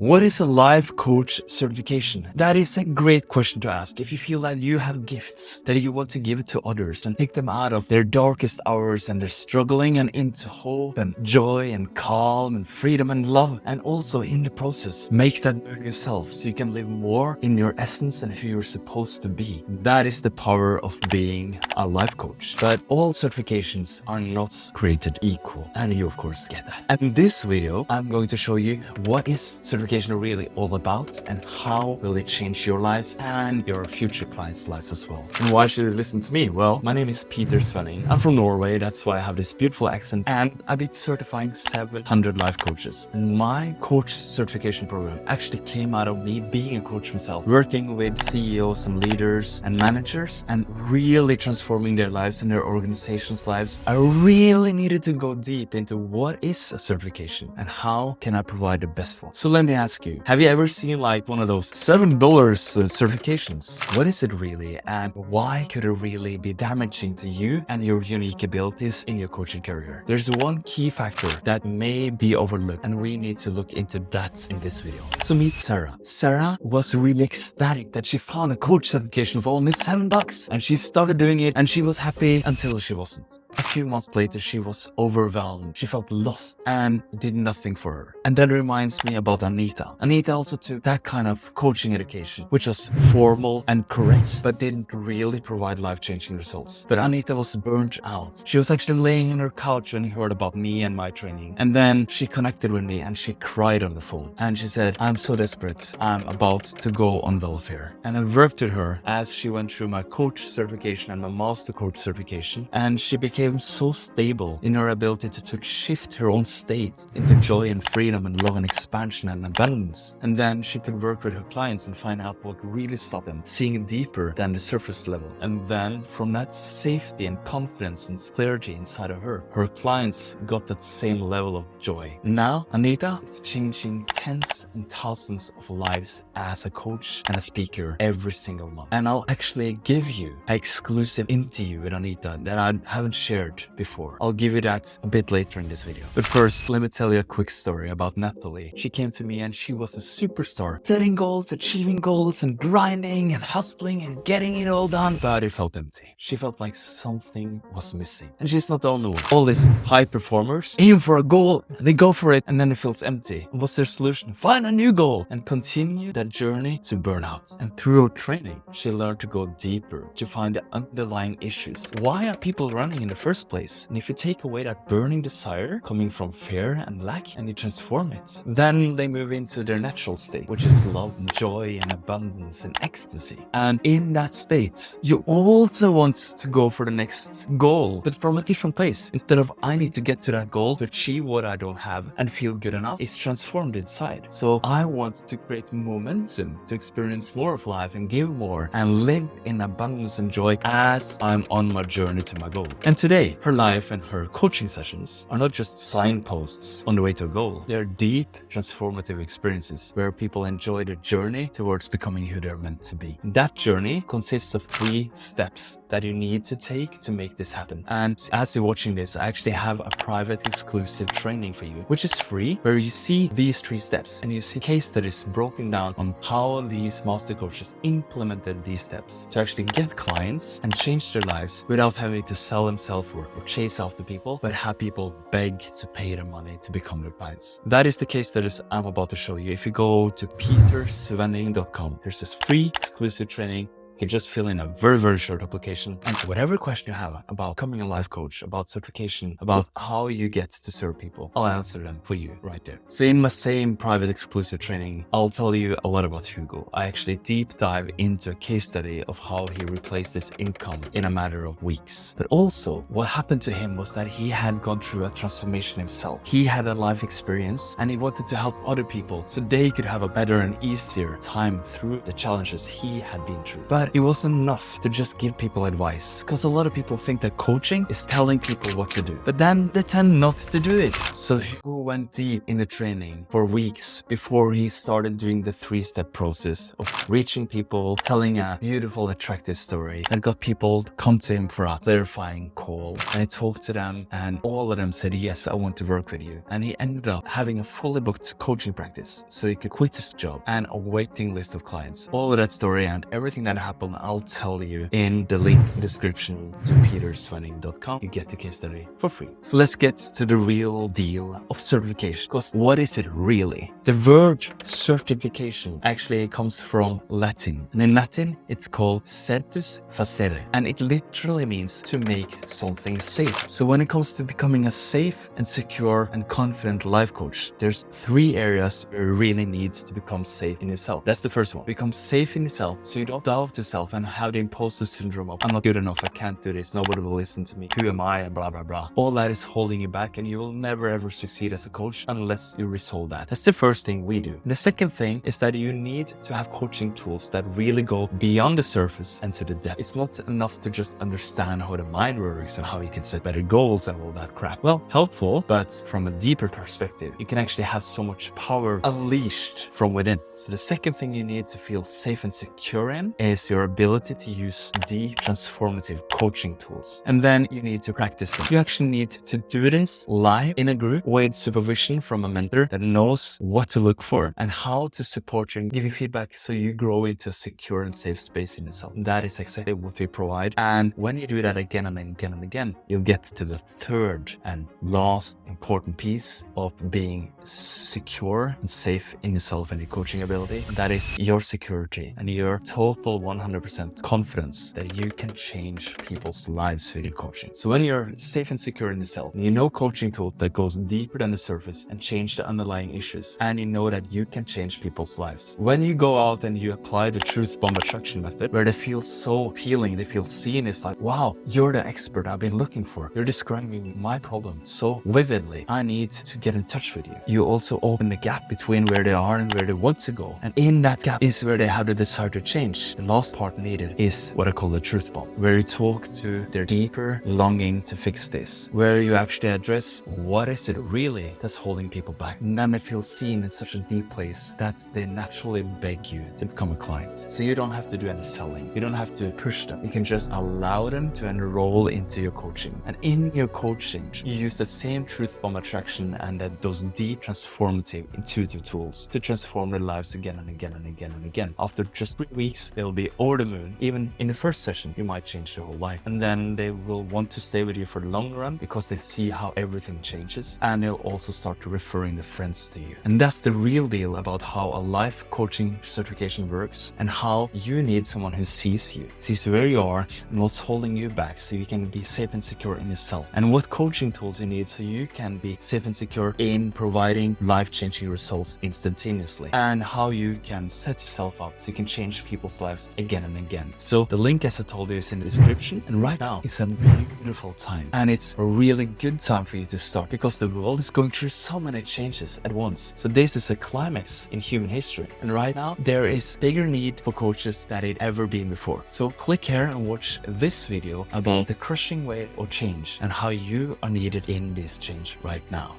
What is a life coach certification? That is a great question to ask. If you feel that you have gifts that you want to give to others and pick them out of their darkest hours and they're struggling and into hope and joy and calm and freedom and love, and also in the process, make that move yourself so you can live more in your essence and who you're supposed to be. That is the power of being a life coach. But all certifications are not created equal, and you of course get that. And in this video, I'm going to show you what is certification really all about and how will it change your lives and your future clients' lives as well. And why should you listen to me? Well, my name is Peter Svenning. I'm from Norway. That's why I have this beautiful accent, and I've been certifying 700 life coaches. And my coach certification program actually came out of me being a coach myself, working with CEOs and leaders and managers and really transforming their lives and their organizations' lives. I really needed to go deep into what is a certification and how can I provide the best one. So let me ask you, have you ever seen like one of those $7 certifications? What is it really, and why could it really be damaging to you and your unique abilities in your coaching career? There's one key factor that may be overlooked, and we need to look into that in this video. So meet Sarah. Sarah was really ecstatic that she found a coach certification for only $7, and she started doing it and she was happy until she wasn't. A few months later, she was overwhelmed. She felt lost and did nothing for her. And that reminds me about Anita. Anita also took that kind of coaching education, which was formal and correct, but didn't really provide life-changing results. But Anita was burnt out. She was actually laying on her couch when she heard about me and my training. And then she connected with me and she cried on the phone. And she said, I'm so desperate. I'm about to go on welfare. And I worked with her as she went through my coach certification and my master coach certification. And she became so stable in her ability to shift her own state into joy and freedom and love and expansion and abundance. And then she could work with her clients and find out what really stopped them, seeing deeper than the surface level. And then from that safety and confidence and clarity inside of her, her clients got that same level of joy. Now, Anita is changing tens and thousands of lives as a coach and a speaker every single month. And I'll actually give you an exclusive interview with Anita that I haven't shared before. I'll give you that a bit later in this video. But first, let me tell you a quick story about Natalie. She came to me and she was a superstar, setting goals, achieving goals, and grinding and hustling and getting it all done, but it felt empty. She felt like something was missing. And she's not the only one. All these high performers aim for a goal, they go for it, and then it feels empty. What's their solution? Find a new goal and continue that journey to burnout. And through her training, she learned to go deeper, to find the underlying issues. Why are people running in the first place? And if you take away that burning desire coming from fear and lack and you transform it, then they move into their natural state, which is love and joy and abundance and ecstasy. And in that state, you also want to go for the next goal, but from a different place. Instead of I need to get to that goal to achieve what I don't have and feel good enough, it's transformed inside. So I want to create momentum to experience more of life and give more and live in abundance and joy as I'm on my journey to my goal. And today, her life and her coaching sessions are not just signposts on the way to a goal. They're deep, transformative experiences where people enjoy the journey towards becoming who they're meant to be. That journey consists of 3 steps that you need to take to make this happen. And as you're watching this, I actually have a private exclusive training for you, which is free, where you see these 3 steps and you see case studies broken down on how these master coaches implemented these steps to actually get clients and change their lives without having to sell themselves or chase after people, but have people beg to pay them money to become their clients. That is the case studies I'm about to show you. If you go to petersvenning.com, there's this free exclusive training. You can just fill in a very short application, and whatever question you have about becoming a life coach, about certification, about how you get to serve people, I'll answer them for you right there. So in my same private exclusive training, I'll tell you a lot about Hugo. I actually deep dive into a case study of how he replaced his income in a matter of weeks. But also what happened to him was that he had gone through a transformation himself. He had a life experience and he wanted to help other people so they could have a better and easier time through the challenges he had been through. But But it wasn't enough to just give people advice, because a lot of people think that coaching is telling people what to do, but then they tend not to do it. So Hugo went deep in the training for weeks before he started doing the 3-step process of reaching people, telling a beautiful, attractive story that got people to come to him for a clarifying call. And he talked to them, and all of them said, yes, I want to work with you. And he ended up having a fully booked coaching practice so he could quit his job and a waiting list of clients. All of that story and everything that happened, I'll tell you in the link description to peterswenning.com. You get the case study for free. So let's get to the real deal of certification. Because what is it really? The word certification actually comes from Latin. And in Latin, it's called certus facere. And it literally means to make something safe. So when it comes to becoming a safe and secure and confident life coach, there's 3 areas where you really need to become safe in yourself. That's the first one. Become safe in yourself so you don't doubt yourself and have the imposter syndrome of, I'm not good enough, I can't do this, nobody will listen to me, who am I, and blah, blah, blah. All that is holding you back, and you will never ever succeed as a coach unless you resolve that. That's the first thing we do. And the second thing is that you need to have coaching tools that really go beyond the surface and to the depth. It's not enough to just understand how the mind works and how you can set better goals and all that crap. Well, helpful, but from a deeper perspective, you can actually have so much power unleashed from within. So the second thing you need to feel safe and secure in is your ability to use deep transformative coaching tools. And then you need to practice them. You actually need to do this live in a group with supervision from a mentor that knows what to look for and how to support you and give you feedback so you grow into a secure and safe space in yourself. That is exactly what we provide. And when you do that again and again and again, you'll get to the third and last important piece of being secure and safe in yourself and your coaching ability. That is your security and your total 100% confidence that you can change people's lives with your coaching. So when you're safe and secure in yourself, you know coaching tool that goes deeper than the surface and change the underlying issues, and you know that you can change people's lives. When you go out and you apply the truth bomb attraction method, where they feel so appealing, they feel seen, it's like, wow, you're the expert I've been looking for. You're describing my problem so vividly. I need to get in touch with you. You also open the gap between where they are and where they want to go. And in that gap is where they have the desire to change. The last part needed is what I call the truth bomb, where you talk to their deeper longing to fix this, where you actually address what is it really that's holding people back. And then they feel seen in such a deep place that they naturally beg you to become a client. So you don't have to do any selling. You don't have to push them. You can just allow them to enroll into your coaching. And in your coaching, you use that same truth bomb attraction and those deep transformative intuitive tools to transform their lives again and again and again and again. After just 3 weeks, they'll be over the moon. Even in the first session, you might change their whole life. And then they will want to stay with you for the long run because they see how everything changes. And they'll also start to referring their friends to you. And that's the real deal about how a life coaching certification works, and how you need someone who sees you, sees where you are and what's holding you back so you can be safe and secure in yourself, and what coaching tools you need so you can be safe and secure in providing life-changing results instantaneously, and how you can set yourself up so you can change people's lives again and again. So the link, as I told you, is in the description. And right now it's a beautiful time, and it's a really good time for you to start, because the world is going through so many changes at once. So this is a climax in human history, and right now there is bigger need for coaches than it ever been before. So click here and watch this video about the crushing weight of change and how you are needed in this change right now.